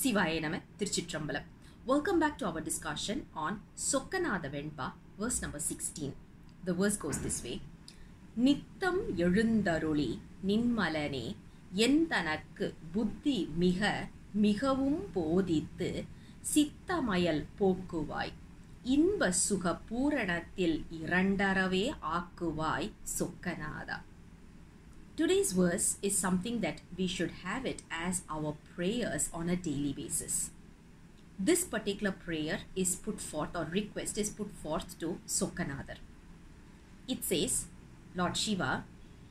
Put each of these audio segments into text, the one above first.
Siva Nama Tiruchitrambalam. Welcome back to our discussion on Sokkanatha Venba, verse number 16. The verse goes this way. Nitham Ezhuntharuli Ninmalane Yentanakku Buddhi Migavum Bodhithu Sittamayal Pokuvai Inba Sukha Puranathil Irandarave Akuvai Sokkanatha. Today's verse is something that we should have it as our prayers on a daily basis. This particular prayer is put forth, or request is put forth to Sokkanatha. It says, Lord Shiva,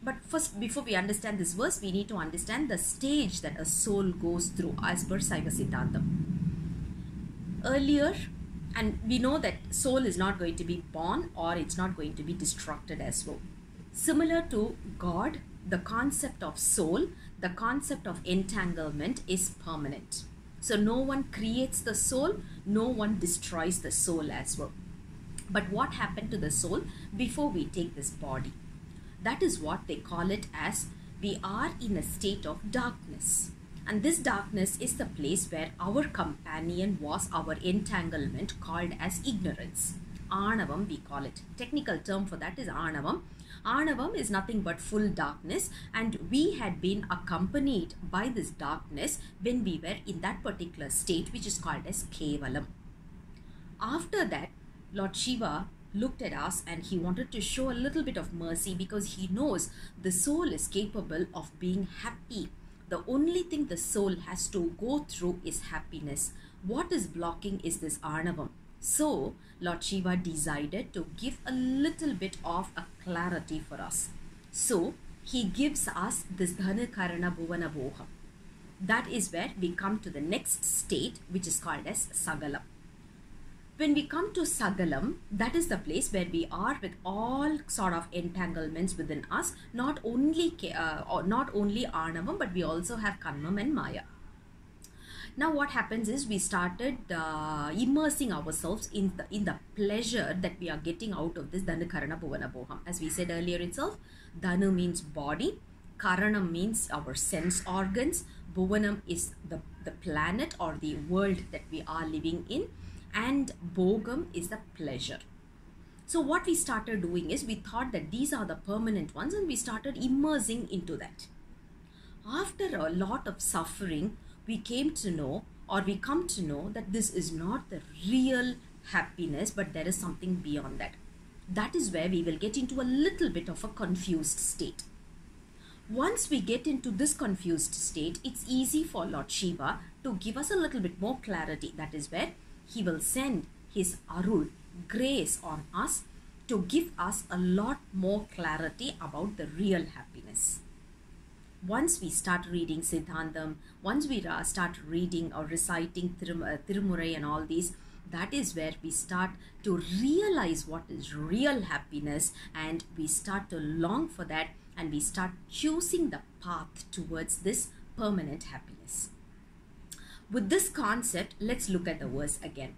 but first, before we understand this verse, we need to understand the stage that a soul goes through as per Saiva Siddhantam. Earlier, and we know that soul is not going to be born or it's not going to be destructed as well. Similar to God, the concept of soul, the concept of entanglement is permanent. So no one creates the soul, no one destroys the soul as well. But what happened to the soul before we take this body? That is what they call it as we are in a state of darkness. And this darkness is the place where our companion was our entanglement, called as ignorance. Anavam we call it. Technical term for that is Anavam. Anavam is nothing but full darkness, and we had been accompanied by this darkness when we were in that particular state, which is called as Kevalam. After that, Lord Shiva looked at us and he wanted to show a little bit of mercy, because he knows the soul is capable of being happy. The only thing the soul has to go through is happiness. What is blocking is this Arnavam. So, Lord Shiva decided to give a little bit of a clarity for us. So, he gives us this Dhana Karana Bhuvana Boha. That is where we come to the next state, which is called as Sagalam. When we come to Sagalam, that is the place where we are with all sort of entanglements within us, not only Arnavam, but we also have Kanmam and Maya. Now what happens is we started immersing ourselves in the pleasure that we are getting out of this Dhanu Karana Bhuvana Boham. As we said earlier itself, Dhanu means body, Karanam means our sense organs, Bhuvanam is the planet or the world that we are living in, and Bhogam is the pleasure. So what we started doing is we thought that these are the permanent ones, and we started immersing into that. After a lot of suffering, we come to know that this is not the real happiness, but there is something beyond that. That is where we will get into a little bit of a confused state. Once we get into this confused state, it's easy for Lord Shiva to give us a little bit more clarity. That is where he will send his Arul, grace on us, to give us a lot more clarity about the real happiness. Once we start reading Siddhantam, once we start reading or reciting Tirumurai and all these, that is where we start to realize what is real happiness, and we start to long for that, and we start choosing the path towards this permanent happiness. With this concept, let's look at the verse again.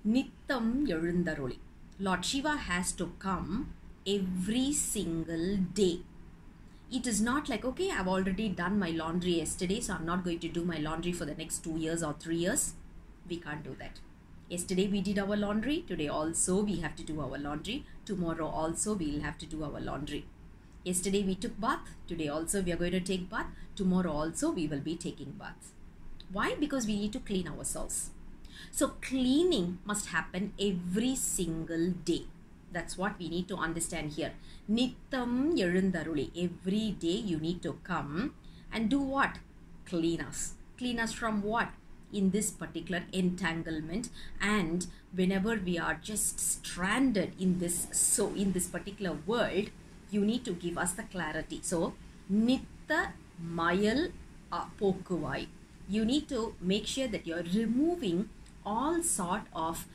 Nitham Ezhuntharuli. Lord Shiva has to come every single day. It is not like, okay, I've already done my laundry yesterday, so I'm not going to do my laundry for the next 2 years or 3 years. We can't do that. Yesterday we did our laundry. Today also we have to do our laundry. Tomorrow also we'll have to do our laundry. Yesterday we took bath. Today also we are going to take bath. Tomorrow also we will be taking bath. Why? Because we need to clean ourselves. So cleaning must happen every single day. That's what we need to understand here. Nitham Ezhuntharuli. Every day you need to come and do what? Clean us. Clean us from what? In this particular entanglement, and whenever we are just stranded in this particular world, you need to give us the clarity. So Nitta Mayal Pokuvai. You need to make sure that you're removing all sort of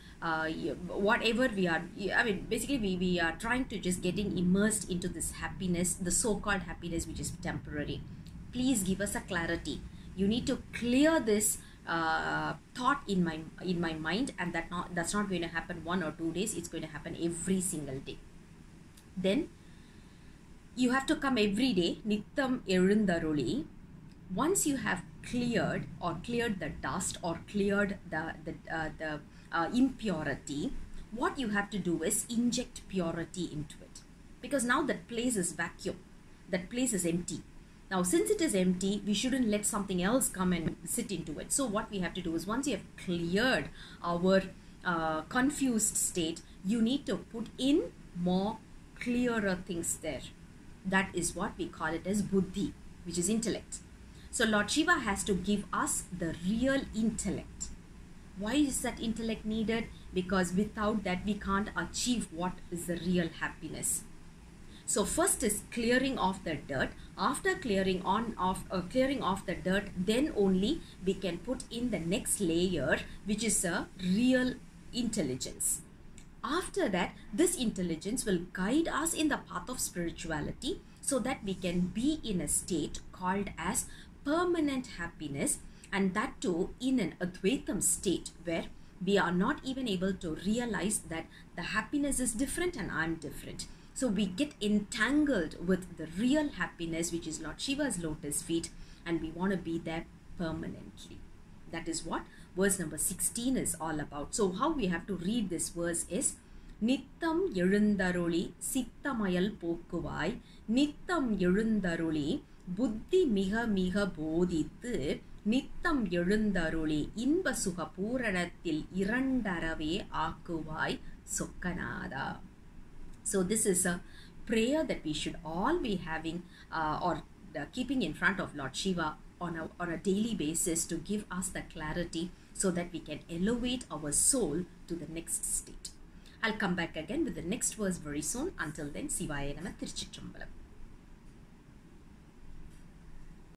whatever we are, I mean, basically we are trying to just getting immersed into this happiness, the so-called happiness which is temporary. Please give us a clarity. You need to clear this thought in my mind, and that's not going to happen 1 or 2 days. It's going to happen every single day. Then you have to come every day. Nitham Ezhuntharuli. Once you have cleared the dust or cleared the impurity, what you have to do is inject purity into it. Because now that place is vacuum, that place is empty. Now, since it is empty, we shouldn't let something else come and sit into it. So what we have to do is, once you have cleared our confused state, you need to put in more clearer things there. That is what we call it as buddhi, which is intellect. So Lord Shiva has to give us the real intellect. Why is that intellect needed? Because without that, we can't achieve what is the real happiness. So first is clearing off the dirt. After clearing off the dirt, then only we can put in the next layer, which is a real intelligence. After that, this intelligence will guide us in the path of spirituality, so that we can be in a state called as permanent happiness, and that too in an Advaitam state where we are not even able to realize that the happiness is different and I'm different. So we get entangled with the real happiness, which is Lord Shiva's lotus feet, and we want to be there permanently. That is what verse number 16 is all about. So how we have to read this verse is, Nitham Ezhuntharuli Sittamayal Pokuvai, Nitham Ezhuntharuli Buddhi Miga Miga Bodhithu, Nitham Ezhuntharuli Inba Sukha Puranathil Irandarave Akuvai Sokkanatha. So this is a prayer that we should all be having keeping in front of Lord Shiva on a daily basis, to give us the clarity so that we can elevate our soul to the next state. I'll come back again with the next verse very soon. Until then, Sivaya Nama Tiruchitrambalam.